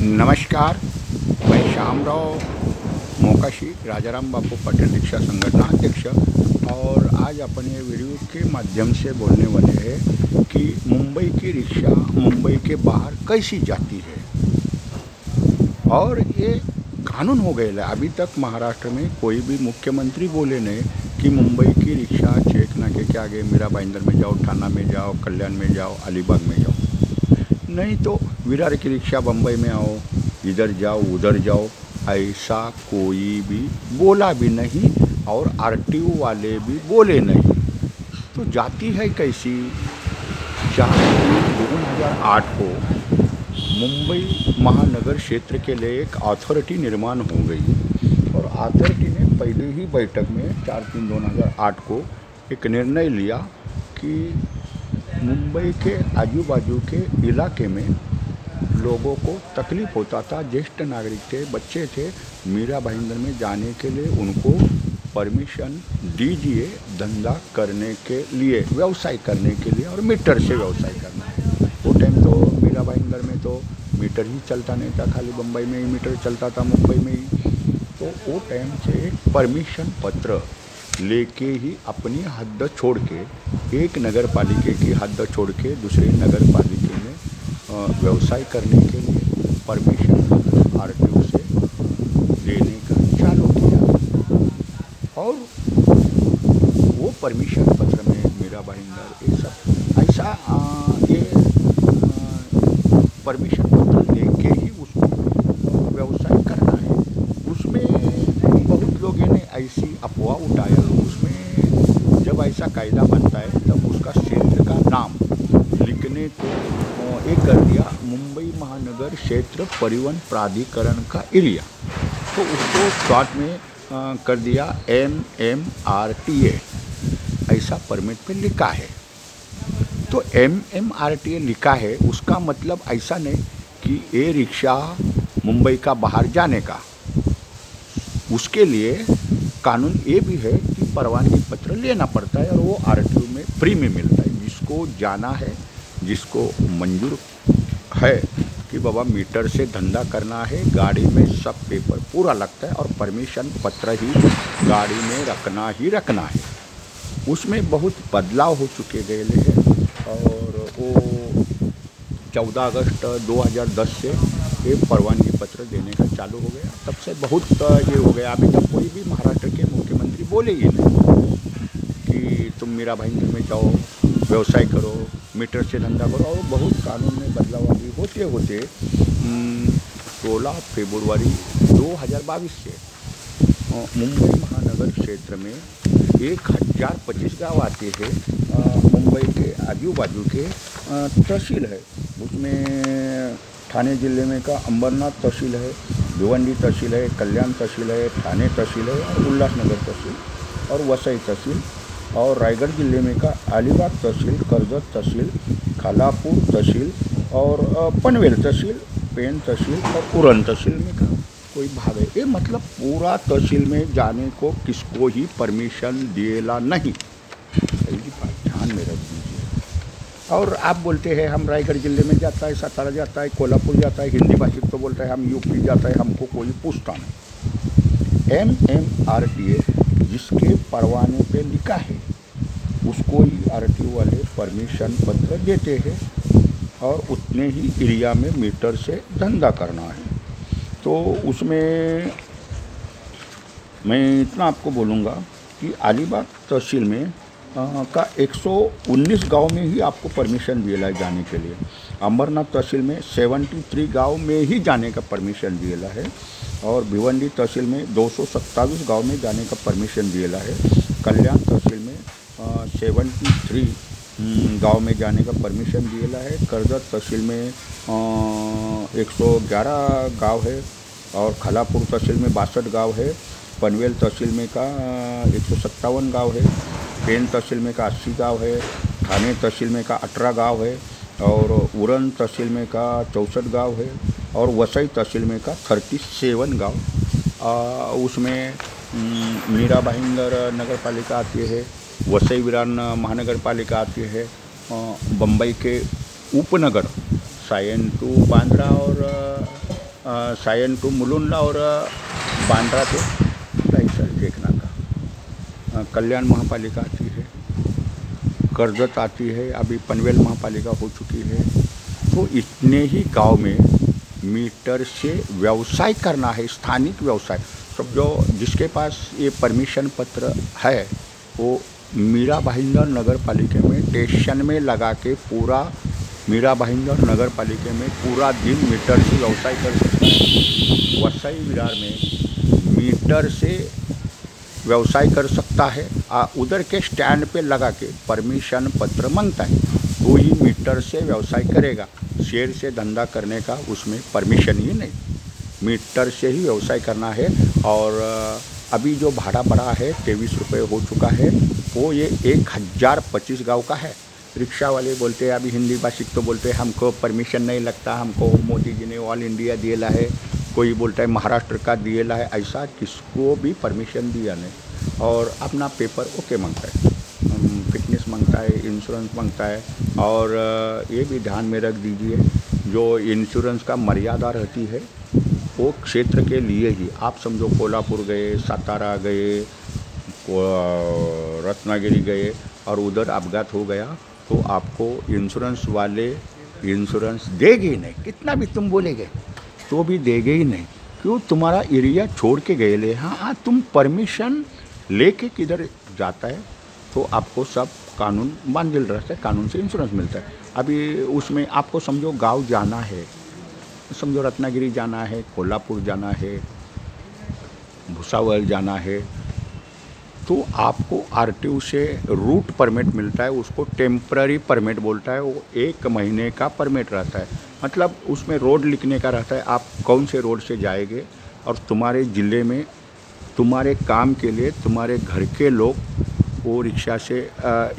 नमस्कार, मैं श्यामराव मोकाशी राजाराम बापू पटेल रिक्शा संगठन अध्यक्ष और आज अपन ये वीडियो के माध्यम से बोलने वाले हैं कि मुंबई की रिक्शा मुंबई के बाहर कैसी जाती है। और ये कानून हो गया है। अभी तक महाराष्ट्र में कोई भी मुख्यमंत्री बोले नहीं कि मुंबई की रिक्शा चेक नाके के आगे मीरा भाईंदर में जाओ, थाना में जाओ, कल्याण में जाओ, अलीबाग में जाओ। नहीं तो विरार की रिक्शा बम्बई में आओ, इधर जाओ उधर जाओ, ऐसा कोई भी बोला भी नहीं और आरटीओ वाले भी बोले नहीं। तो जाती है कैसी? 4/3/2008 को मुंबई महानगर क्षेत्र के लिए एक अथॉरिटी निर्माण हो गई और अथॉरिटी ने पहले ही बैठक में 4/3/2008 को एक निर्णय लिया कि मुंबई के आजू बाजू के इलाके में लोगों को तकलीफ़ होता था, ज्येष्ठ नागरिक थे, बच्चे थे, मीरा भाईंदर में जाने के लिए उनको परमिशन दीजिए धंधा करने के लिए, व्यवसाय करने के लिए और मीटर से व्यवसाय करना है। वो टाइम तो मीरा भाईंदर में तो मीटर ही चलता नहीं था, खाली बम्बई में ही मीटर चलता था, मुंबई में ही। तो वो टाइम से एक परमिशन पत्र लेके ही अपनी हद छोड़ के, एक नगर पालिका की हद छोड़ के दूसरे नगर पालिका में व्यवसाय करने के लिए परमिशन आरटीओ से देने का चालू किया। और वो परमिशन पत्र में मीरा भाईंदर ये सब ऐसा ये परमिशन पत्र लेके ही उसको व्यवसाय करना है। उसमें बहुत लोगों ने ऐसी अफवाह उठाया। उसमें जब ऐसा कायदा बनता है तब उसका क्षेत्र का नाम लिखने को एक कर दिया मुंबई महानगर क्षेत्र परिवहन प्राधिकरण का एरिया, तो उसको शॉर्ट में कर दिया MMRTA, ऐसा परमिट पे लिखा है। तो MMRTA लिखा है, उसका मतलब ऐसा नहीं कि ये रिक्शा मुंबई का बाहर जाने का। उसके लिए कानून ये भी है कि परवानगी पत्र लेना पड़ता है और वो आरटीओ में फ्री में मिलता है। जिसको जाना है, जिसको मंजूर है कि बाबा मीटर से धंधा करना है, गाड़ी में सब पेपर पूरा लगता है और परमिशन पत्र ही गाड़ी में रखना है। उसमें बहुत बदलाव हो चुके गए हैं और वो 14 अगस्त 2010 से ये परवानगी पत्र देने का चालू हो गया। तब से बहुत ये हो गया। अभी तक कोई भी महाराष्ट्र के मुख्यमंत्री बोले ही नहीं कि तुम मीरा भाईंदर में जाओ, व्यवसाय करो, मीटर से धंधा करो। और बहुत कानून में बदलाव अभी होते होते 16 फरवरी 2022 से मुंबई महानगर क्षेत्र में 1025 गाँव आते हैं। मुंबई के आजू बाजू के तहसील है। उसमें ठाणे जिले में का अंबरनाथ तहसील है, भिवंडी तहसील है, कल्याण तहसील है, ठाणे तहसील है और उल्लासनगर तहसील और वसई तहसील। और रायगढ़ जिले में का अलीबाग तहसील, कर्जत तहसील, खालापूर तहसील और पनवेल तहसील, पेन तहसील और उरण तहसील में का कोई भाग है। ये मतलब पूरा तहसील में जाने को किसको ही परमिशन दिएला नहीं। ध्यान में रख दीजिए। और आप बोलते हैं हम रायगढ़ जिले में जाता है, सातारा जाता है, कोल्हापुर जाता है, हिंदी भाषी तो बोलता है हम यूपी जाता है, हमको कोई पूछता नहीं। MMRTA जिसके परवाने पे लिखा है उसको ही आरटीओ वाले परमिशन पत्र देते हैं और उतने ही एरिया में मीटर से धंधा करना है। तो उसमें मैं इतना आपको बोलूँगा कि अलीबाग तहसील में का 119 गांव में ही आपको परमिशन दिया है जाने के लिए। अंबरनाथ तहसील में 73 गांव में ही जाने का परमिशन दिया है और भिवंडी तहसील में 227 गांव में जाने का परमिशन दिया है। कल्याण तहसील में 73 गांव में जाने का परमिशन दिया है। कर्जत तहसील में 111 गांव है और खालापुर तहसील में 62 गांव है। पनवेल तहसील में का 157 गांव है। पेन तहसील में का 80 गांव है। ठाणे तहसील में का 18 गांव है और उरण तहसील में का 64 गांव है और वसई तहसील में का 37 गांव। उसमें मीरा भाईंदर नगर पालिका आती है, वसई विरार महानगर पालिका आती है, बम्बई के उपनगर सायन टू बांद्रा और सायन टू मुलुंड और बांद्रा टू दहिसर देखना का। कल्याण महापालिका आती है, कर्जत आती है, अभी पनवेल महापालिका हो चुकी है। तो इतने ही गांव में मीटर से व्यवसाय करना है, स्थानिक व्यवसाय। सब जो जिसके पास ये परमिशन पत्र है वो मीरा भाईंदर नगर पालिका में स्टेशन में लगा के पूरा मीरा भाईंदर नगर पालिका में पूरा दिन मीटर से व्यवसाय कर सकता है। वसई विरार में मीटर से व्यवसाय कर सकता है। उधर के स्टैंड पे लगा के परमिशन पत्र मांगता है तो ही मीटर से व्यवसाय करेगा। शेर से धंधा करने का उसमें परमिशन ही नहीं, मीटर से ही व्यवसाय करना है। और अभी जो भाड़ा बढ़ा है 23 रुपये हो चुका है, वो ये 1025 गांव का है। रिक्शा वाले बोलते हैं, अभी हिंदी भाषिक तो बोलते हैं हमको परमिशन नहीं लगता, हमको मोदी जी ने ऑल इंडिया दिया है, कोई बोलता है महाराष्ट्र का दिया है। ऐसा किसको भी परमिशन दिया नहीं। और अपना पेपर ओके मांगता है, फिटनेस मांगता है, इंश्योरेंस मांगता है। और ये भी ध्यान में रख दीजिए, जो इंश्योरेंस का मर्यादा रहती है वो क्षेत्र के लिए ही। आप समझो कोल्हापुर गए, सातारा गए, रत्नागिरी गए और उधर अपघात हो गया तो आपको इंश्योरेंस वाले इंश्योरेंस देगी नहीं, कितना भी तुम बोलेंगे तो भी देगे ही नहीं। क्यों? तुम्हारा एरिया छोड़ के गए ले। हाँ, तुम परमिशन लेके किधर जाता है तो आपको सब कानून बांधिल रहता है, कानून से इंश्योरेंस मिलता है। अभी उसमें आपको समझो गांव जाना है, समझो रत्नागिरी जाना है, कोल्हापुर जाना है, भुसावल जाना है, तो आपको आरटीओ से रूट परमिट मिलता है, उसको टेम्पररी परमिट बोलता है। वो 1 महीने का परमिट रहता है, मतलब उसमें रोड लिखने का रहता है, आप कौन से रोड से जाएंगे और तुम्हारे ज़िले में तुम्हारे काम के लिए तुम्हारे घर के लोग वो रिक्शा से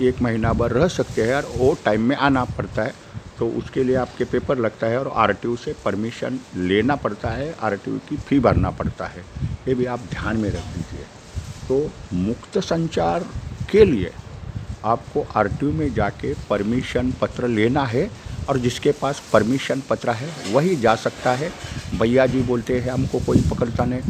1 महीना भर रह सकते हैं और वो टाइम में आना पड़ता है। तो उसके लिए आपके पेपर लगता है और आरटीओ से परमिशन लेना पड़ता है, आरटीओ की फ़ी भरना पड़ता है। ये भी आप ध्यान में रख दीजिए। तो मुक्त संचार के लिए आपको आरटीओ में जाके परमिशन पत्र लेना है और जिसके पास परमिशन पत्र है वही जा सकता है। भैया जी बोलते हैं हमको कोई पकड़ता नहीं,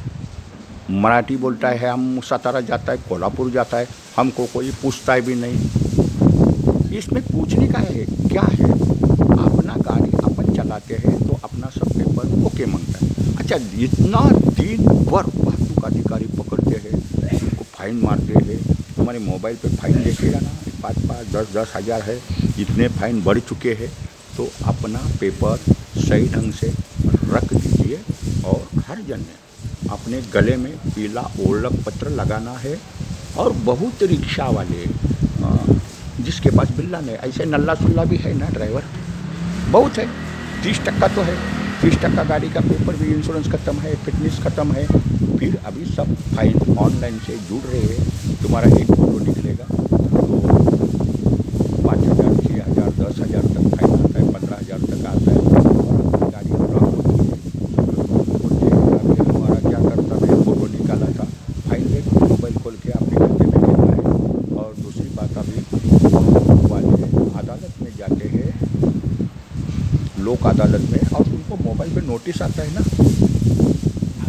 मराठी बोलता है हम सातारा जाता है, कोल्हापुर जाता है, हमको कोई पूछता है भी नहीं। इसमें पूछने का है क्या है, अपना गाड़ी अपन चलाते हैं तो अपना सब पेपर ओके मांगता है। अच्छा, इतना दिन भर वाहतूक अधिकारी पकड़ते हैं, उनको फाइन मारते हैं। हमारे मोबाइल पे फाइन देखेगा ना, 5-5, 10-10 हज़ार है, इतने फाइन बढ़ चुके हैं। तो अपना पेपर सही ढंग से रख दीजिए और हर जन ने अपने गले में पीला ओलक पत्र लगाना है। और बहुत रिक्शा वाले जिसके पास बिल्ला नहीं, ऐसे नल्ला सुल्ला भी है ना ड्राइवर, बहुत है, 30% तो है। 30% गाड़ी का पेपर भी, इंश्योरेंस ख़त्म है, फिटनेस ख़त्म है, फिर अभी सब फाइन ऑनलाइन से जुड़ रहे हैं। तुम्हारा एक फोटो निकलेगा तो 5,000, 6,000, 10,000 तक फाइन आता है, 15,000 तक आता है। और गाड़ी ब्लॉक होती है, हमारा क्या करता है, फोटो निकाला था, फाइन लेके मोबाइल खोल के अपने खाते में देना है। और दूसरी बात, अभी वाले अदालत में जाते हैं, लोक अदालत में, और उनको मोबाइल पे नोटिस आता है ना।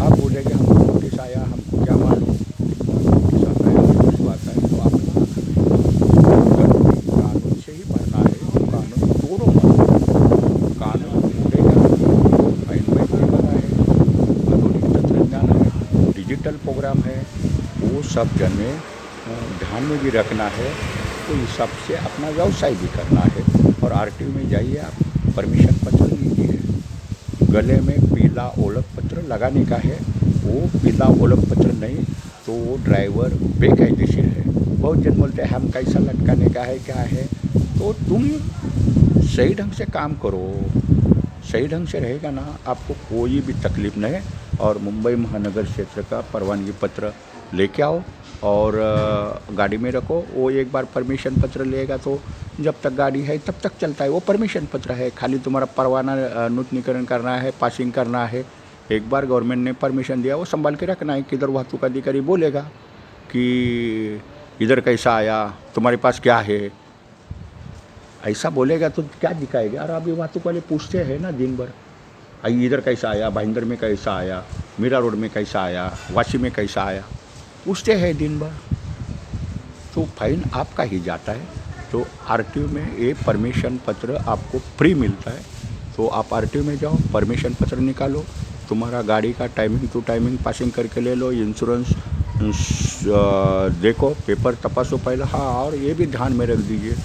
आप बोलेंगे हमको नोटिस आया, हमको क्या मालूम नोटिस आता है, नोटिस आता है। तो अपना कानून से ही भरना है, कानून तोड़ो मत, कानून तोड़ेगा तो फाइन बैठने वाला है। आधुनिक तंत्रज्ञान है, डिजिटल प्रोग्राम है, वो सब जन में ध्यान में भी रखना है। तो इस हिसाब से अपना व्यवसाय भी करना है। और आरटीओ में जाइए, आप परमिशन पत्र लीजिए, गले में पीला ओलक पत्र लगाने का है। वो पीला ओलक पत्र नहीं तो वो ड्राइवर बेकायदेशीर है। बहुत जन बोलते हैं हम कैसा लटकाने का है, क्या है। तो तुम सही ढंग से काम करो, सही ढंग से रहेगा ना, आपको कोई भी तकलीफ नहीं। और मुंबई महानगर क्षेत्र का परवानगी पत्र लेके आओ और गाड़ी में रखो। वो एक बार परमिशन पत्र लेगा तो जब तक गाड़ी है तब तक चलता है, वो परमिशन पत्र है। खाली तुम्हारा परवाना नूतनीकरण करना है, पासिंग करना है। एक बार गवर्नमेंट ने परमिशन दिया, वो संभाल के रखना है। किधर वाहतूक अधिकारी बोलेगा कि इधर कैसा आया, तुम्हारे पास क्या है, ऐसा बोलेगा तो क्या दिखाएगा। और अभी वाहतूक वाले पूछते हैं ना दिन भर, इधर कैसा आया, भाईंदर में कैसा आया, मीरा रोड में कैसा आया, वाशी में कैसा आया, पूछते हैं दिन भर। तो फाइन आपका ही जाता है। तो आरटीओ में ये परमिशन पत्र आपको फ्री मिलता है। तो आप आरटीओ में जाओ, परमिशन पत्र निकालो, तुम्हारा गाड़ी का टाइमिंग टू टाइमिंग पासिंग करके ले लो, इंश्योरेंस देखो, पेपर तपासो पहले। हाँ, और ये भी ध्यान में रख दीजिए,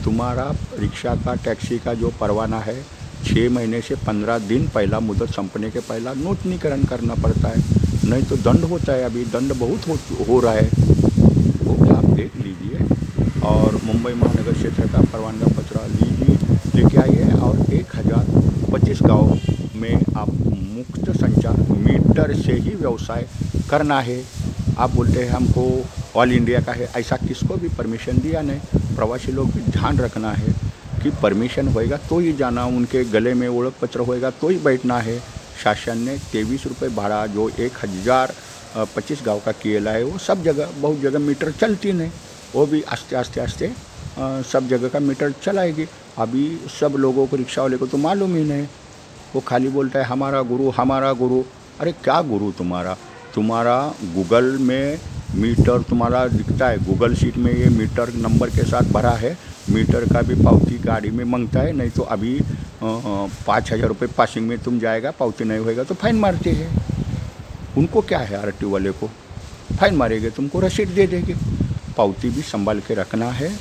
तुम्हारा रिक्शा का, टैक्सी का जो परवाना है 6 महीने से 15 दिन पहला, मुदत संपने के पहला नूतनीकरण करना पड़ता है, नहीं तो दंड होता है। अभी दंड बहुत हो रहा है, वो भी आप देख लीजिए। और मुंबई महानगर क्षेत्र का परवाना पत्र लीजिए, लेके आइए। और 1025 गाँव में आप मुक्त संचार मीटर से ही व्यवसाय करना है। आप बोलते हैं हमको ऑल इंडिया का है, ऐसा किसको भी परमिशन दिया नहीं। प्रवासी लोग भी ध्यान रखना है कि परमिशन होएगा तो ही जाना, उनके गले में ओळख पत्र होएगा तो ही बैठना है। शासन ने 23 रुपये भाड़ा जो 1025 गाँव का किया है, वो सब जगह, बहुत जगह मीटर चलती नहीं, वो भी आस्ते आस्ते सब जगह का मीटर चलाएगी। अभी सब लोगों को, रिक्शा वाले को तो मालूम ही नहीं, वो खाली बोलता है हमारा गुरु, हमारा गुरु। अरे क्या गुरु तुम्हारा गूगल में मीटर तुम्हारा दिखता है, गूगल शीट में ये मीटर नंबर के साथ भरा है, मीटर का भी पावती गाड़ी में मांगता है। नहीं तो अभी 5,000 रुपये पासिंग में तुम जाएगा, पावती नहीं होएगा तो फाइन मारते हैं। उनको क्या है, आरटीओ वाले को फाइन मारेंगे, तुमको रसीद दे देंगे। पावती भी संभाल के रखना है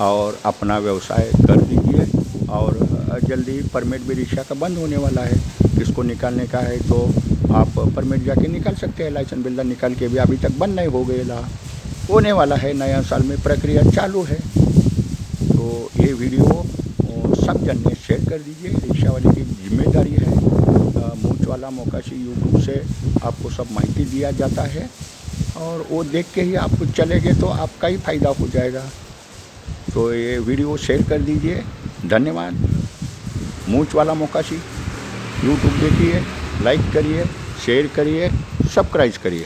और अपना व्यवसाय कर दीजिए। और जल्दी परमिट भी रिक्शा का बंद होने वाला है, किसको निकालने का है तो आप परमिट जाके निकाल सकते हैं। लाइसेंस बिल्डर निकाल के भी अभी तक बंद नहीं हो गया, होने वाला है, नया साल में प्रक्रिया चालू है। तो ये वीडियो सब जन ने शेयर कर दीजिए, रिक्शा वाले की जिम्मेदारी है। मूंछ वाला मोकाशी यूट्यूब से आपको सब माहिती दिया जाता है, और वो देख के ही आप चलेंगे तो आपका ही फायदा हो जाएगा। तो ये वीडियो शेयर कर दीजिए, धन्यवाद। मूंछ वाला मोकाशी यूट्यूब देखिए, लाइक करिए, शेयर करिए, सब्सक्राइब करिए।